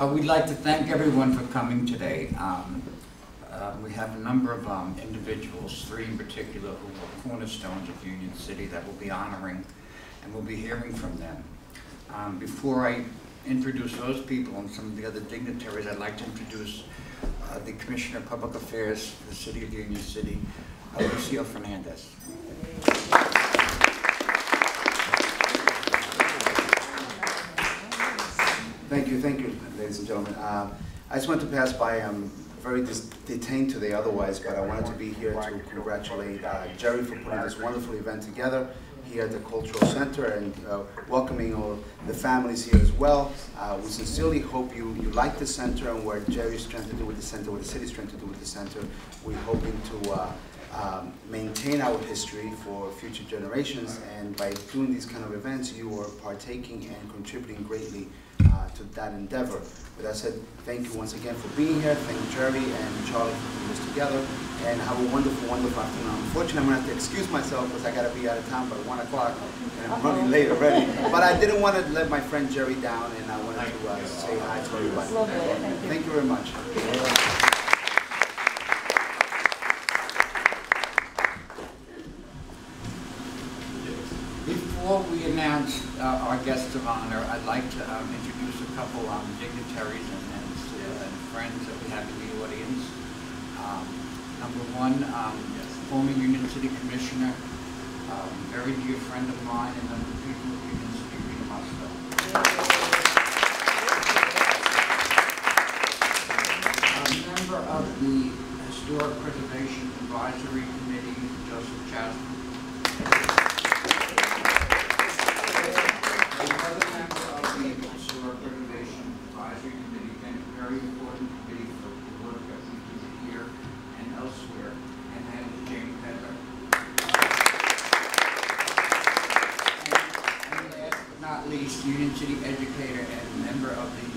We'd like to thank everyone for coming today. We have a number of individuals, 3 in particular, who are cornerstones of Union City that we'll be honoring, and we'll be hearing from them. Before I introduce those people and some of the other dignitaries, I'd like to introduce the Commissioner of Public Affairs for the City of Union City, Lucio Fernandez. Thank you, ladies and gentlemen. I just want to pass by. I'm very detained today otherwise, but I wanted to be here to congratulate Jerry for putting this wonderful event together here at the Cultural Center and welcoming all the families here as well. We sincerely hope you like the center and what Jerry's trying to do with the center, what the city's trying to do with the center. We're hoping to maintain our history for future generations, and by doing these kind of events, you are partaking and contributing greatly to that endeavor. With that said, thank you once again for being here. Thank Jerry and Charlie for putting this together, and have a wonderful, wonderful afternoon. Unfortunately, I'm going to have to excuse myself because I got to be out of town by 1 o'clock, and I'm running late already. But I didn't want to let my friend Jerry down, and I wanted to say hi to everybody. Thank you very much. Before we announce our guests of honor, I'd like to introduce a couple dignitaries and friends that we have in the audience. Number one, former Union City Commissioner, very dear friend of mine, and number people of Union City, Musto. A member of the Historic Preservation Advisory Committee, Joseph Chasman. Another member of the Historic Preservation Advisory Committee, and a very important committee for the work that we do here and elsewhere, and that is James Pedler. And last but not least, Union City educator and member of the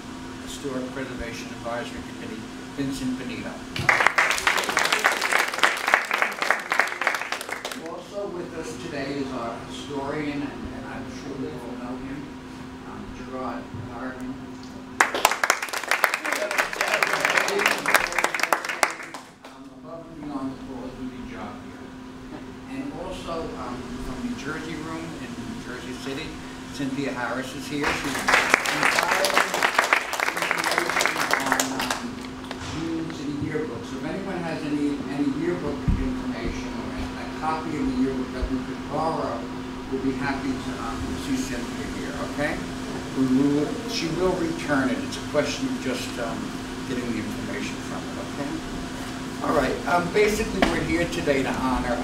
Historic Preservation Advisory Committee, Vincent Benito. Also with us today is our historian, and I'm sure we all know him, Gerard Harden. Above and beyond the call of duty job here. And also from New Jersey Room in New Jersey City, Cynthia Harris is here. She's compiling information on Union City yearbooks. So if anyone has any yearbook information or a copy of the yearbook that we could borrow, we'll be happy to see Cynthia here, okay? She will return it. It's a question of just getting the information from it, okay? All right, basically we're here today to honor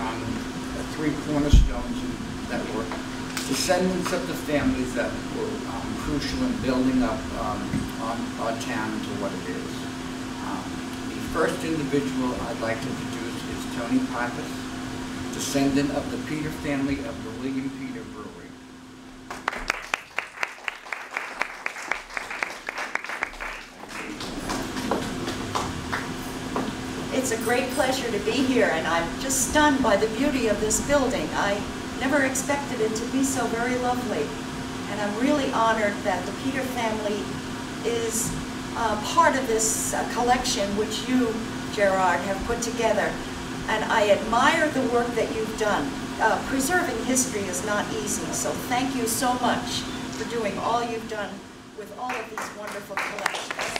3 cornerstones that were descendants of the families that were crucial in building up our town into what it is. The first individual I'd like to introduce is Tony Pappas, descendant of the Peter family of the William Peter Brewery. It's a great pleasure to be here, and I'm just stunned by the beauty of this building. I never expected it to be so very lovely, and I'm really honored that the Peter family is part of this collection which you, Gerard, have put together. And I admire the work that you've done. Preserving history is not easy, so thank you so much for doing all you've done with all of these wonderful collections.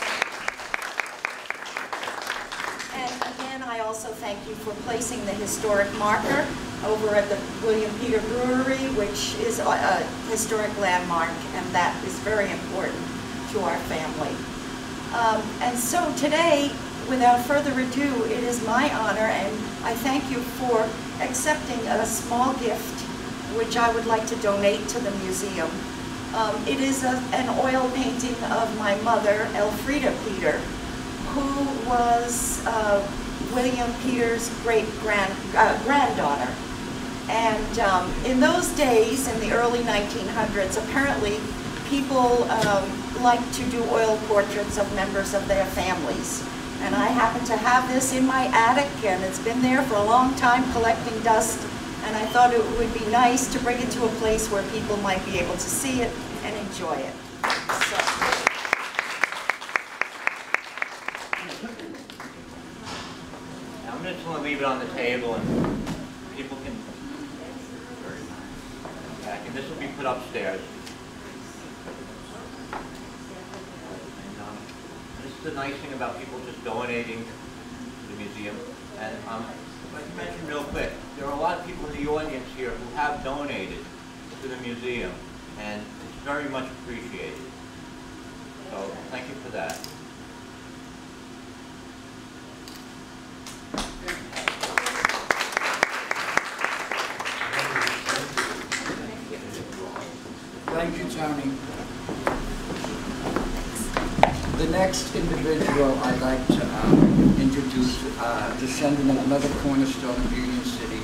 And again, I also thank you for placing the historic marker over at the William Peter Brewery, which is a historic landmark, and that is very important to our family. And so today, without further ado, it is my honor, and I thank you for accepting a small gift, which I would like to donate to the museum. It is an oil painting of my mother, Elfrida Peter, who was William Peter's great-granddaughter. And in those days, in the early 1900s, apparently people liked to do oil portraits of members of their families. And I happen to have this in my attic, and it's been there for a long time collecting dust, and I thought it would be nice to bring it to a place where people might be able to see it and enjoy it. So. leave it on the table and people can, and this will be put upstairs. This is the nice thing about people just donating to the museum. And if I can mention real quick, there are a lot of people in the audience here who have donated to the museum, and it's very much appreciated. So thank you for that. Thank you, Tony. The next individual I'd like to introduce, descendant of another cornerstone of Union City,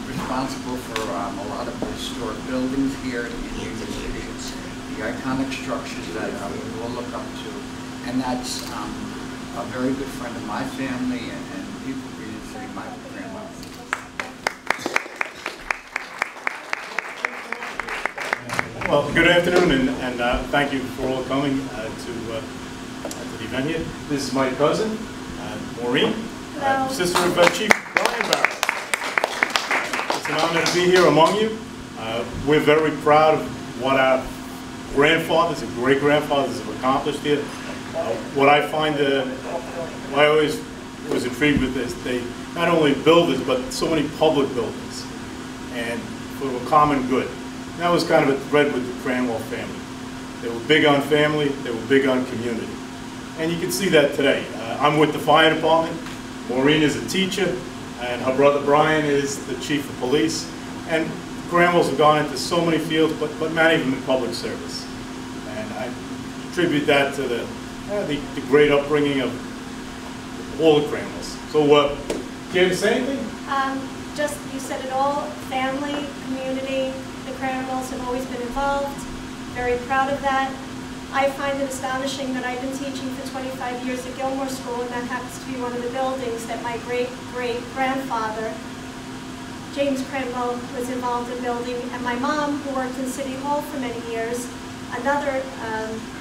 responsible for a lot of the historic buildings here in Union City, the iconic structures that we all look up to, and that's a very good friend of my family and people of Union City, my grandmother. Well, good afternoon, and thank you for all coming to the event here. This is my cousin, Maureen, sister of Chief Brian Barrett. It's an honor to be here among you. We're very proud of what our grandfathers and great-grandfathers have accomplished here. What I find, I always was intrigued with this, they not only build this, but so many public buildings, and for a common good. And that was kind of a thread with the Cranwell family. They were big on family, they were big on community. And you can see that today. I'm with the fire department, Maureen is a teacher, and her brother Brian is the chief of police. And Cranwells have gone into so many fields, but many of them in public service. And I attribute that to the great upbringing of all the Cranwells. So, care to say anything? Just, you said it all, family, community, the Cranwells have always been involved, very proud of that. I find it astonishing that I've been teaching for 25 years at Gilmore School, and that happens to be one of the buildings that my great-great-grandfather, James Cranwell, was involved in building, and my mom, who worked in City Hall for many years, another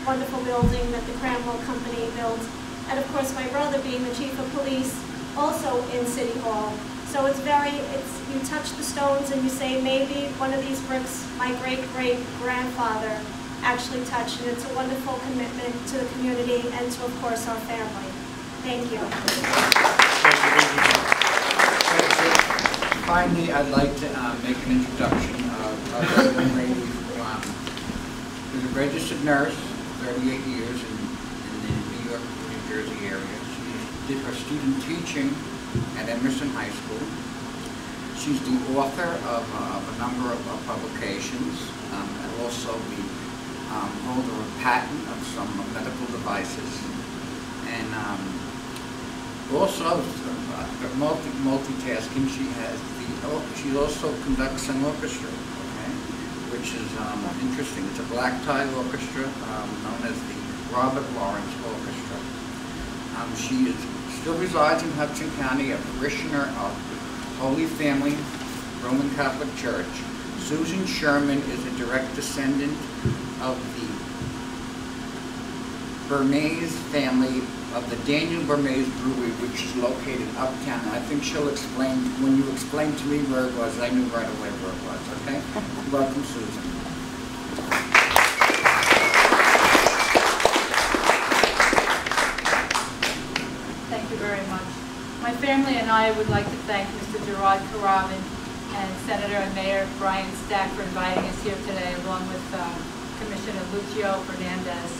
wonderful building that the Cranwell Company built, and of course my brother being the chief of police, also in City Hall. So you touch the stones and you say, maybe one of these bricks my great-great-grandfather actually touched, and it's a wonderful commitment to the community and to, of course, our family. Thank you. Finally, I'd like to make an introduction of a young lady who is a registered nurse, 38 years in the New York, New Jersey area. She did her student teaching at Emerson High School. She's the author of a number of publications, and also the holder of patent of some medical devices, and also multitasking. She also conducts an orchestra, okay, which is interesting. It's a black tie orchestra known as the Robert Lawrence Orchestra. She still resides in Hudson County, a parishioner of Holy Family Roman Catholic Church. Susan Scherman is a direct descendant of the Bermes family of the Daniel Bermes Brewery, which is located uptown. I think she'll explain, when you explained to me where it was, I knew right away where it was, okay? Welcome, Susan. Thank you very much. My family and I would like to thank Mr. Gerard Carabin and Senator and Mayor Brian Stack for inviting us here today, along with Commissioner Lucio Fernandez.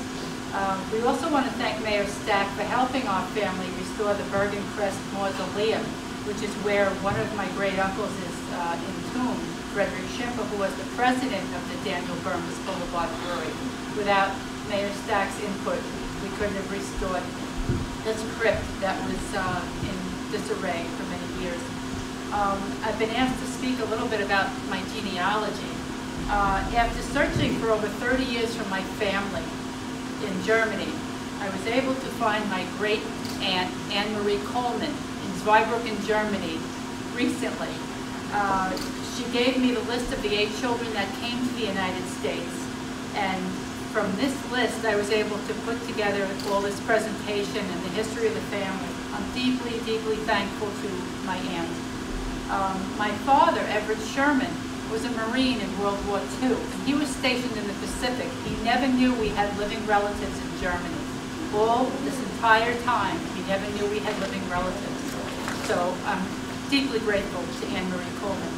We also want to thank Mayor Stack for helping our family restore the Bergen Crest Mausoleum, which is where one of my great uncles is entombed, Frederick Schimper, who was the president of the Daniel Bermes Boulevard Brewery. Without Mayor Stack's input, we couldn't have restored this crypt that was in disarray for many years. I've been asked to speak a little bit about my genealogy. After searching for over 30 years for my family in Germany, I was able to find my great-aunt, Anne-Marie Coleman, in Zweibrücken, Germany, recently. She gave me the list of the 8 children that came to the United States, and from this list, I was able to put together all this presentation and the history of the family on I'm deeply, deeply thankful to my aunt. My father, Everett Scherman, was a Marine in World War II. And he was stationed in the Pacific. He never knew we had living relatives in Germany. All this entire time, he never knew we had living relatives. So I'm deeply grateful to Anne Marie Coleman.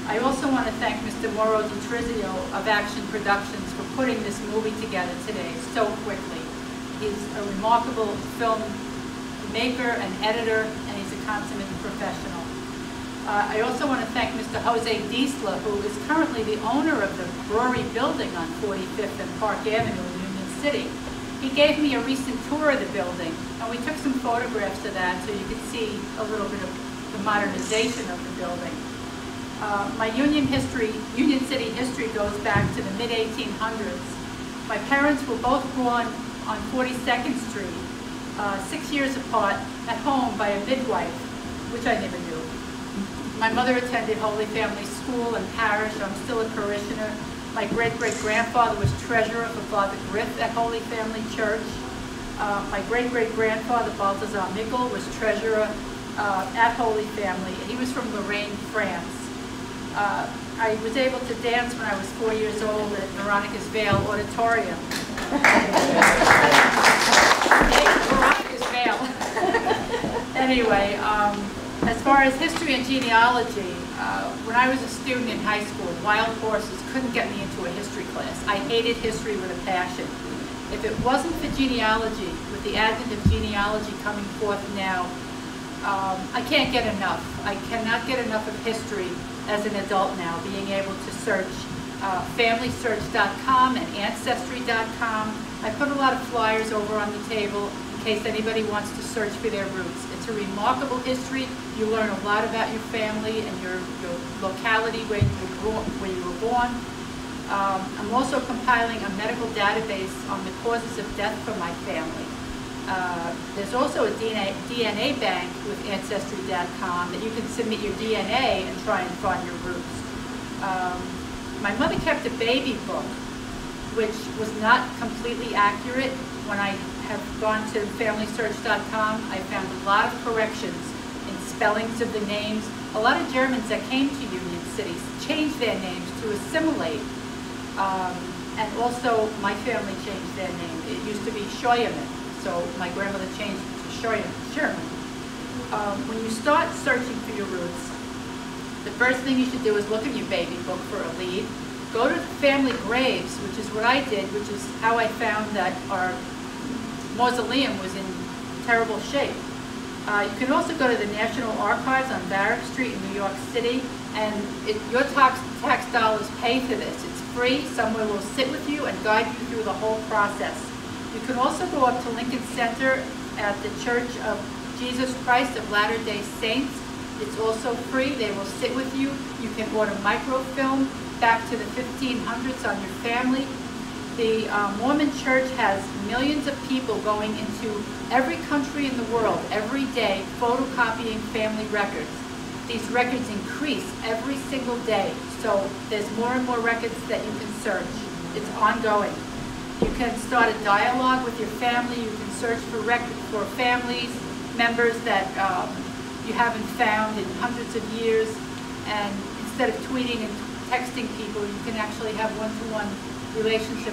I also want to thank Mr. Mauro Di Trizio of Action Productions for putting this movie together today so quickly. He's a remarkable film maker and editor, and he's a consummate professional. I also want to thank Mr. Jose Diesla, who is currently the owner of the brewery building on 45th and Park Avenue in Union City. He gave me a recent tour of the building, and we took some photographs of that so you could see a little bit of the modernization of the building. My Union City history goes back to the mid-1800s. My parents were both born on 42nd Street, 6 years apart, at home by a midwife, which I never knew. My mother attended Holy Family School and parish. I'm still a parishioner. My great-great-grandfather was treasurer for Father Griff at Holy Family Church. My great-great-grandfather, Balthazar Mickel, was treasurer at Holy Family. He was from Lorraine, France. I was able to dance when I was 4 years old at Veronica's Vale Auditorium. Hey, Veronica's Vale. Anyway, as far as history and genealogy, when I was a student in high school, wild horses couldn't get me into a history class. I hated history with a passion. If it wasn't for genealogy, with the advent of genealogy coming forth now, I can't get enough. I cannot get enough of history as an adult now, being able to search FamilySearch.com and Ancestry.com. I put a lot of flyers over on the table in case anybody wants to search for their roots. It's a remarkable history. You learn a lot about your family and your locality where you were born. I'm also compiling a medical database on the causes of death for my family. There's also a DNA bank with Ancestry.com that you can submit your DNA and try and find your roots. My mother kept a baby book, which was not completely accurate. When I have gone to FamilySearch.com, I found a lot of corrections in spellings of the names. A lot of Germans that came to Union City changed their names to assimilate. And also, my family changed their name. It used to be Scherman. So my grandmother changed it to Scherman. When you start searching for your roots, the first thing you should do is look in your baby book for a lead. Go to family graves, which is what I did, which is how I found that our mausoleum was in terrible shape. You can also go to the National Archives on Barrack Street in New York City, and your tax dollars pay for this. It's free. Someone will sit with you and guide you through the whole process. You can also go up to Lincoln Center at the Church of Jesus Christ of Latter-day Saints. It's also free. They will sit with you. You can order microfilm back to the 1500s on your family. The Mormon Church has millions of people going into every country in the world every day photocopying family records. These records increase every single day, so there's more and more records that you can search. It's ongoing. You can start a dialogue with your family. You can search for families, members that you haven't found in hundreds of years. And instead of tweeting and texting people, you can actually have one-to-one relationship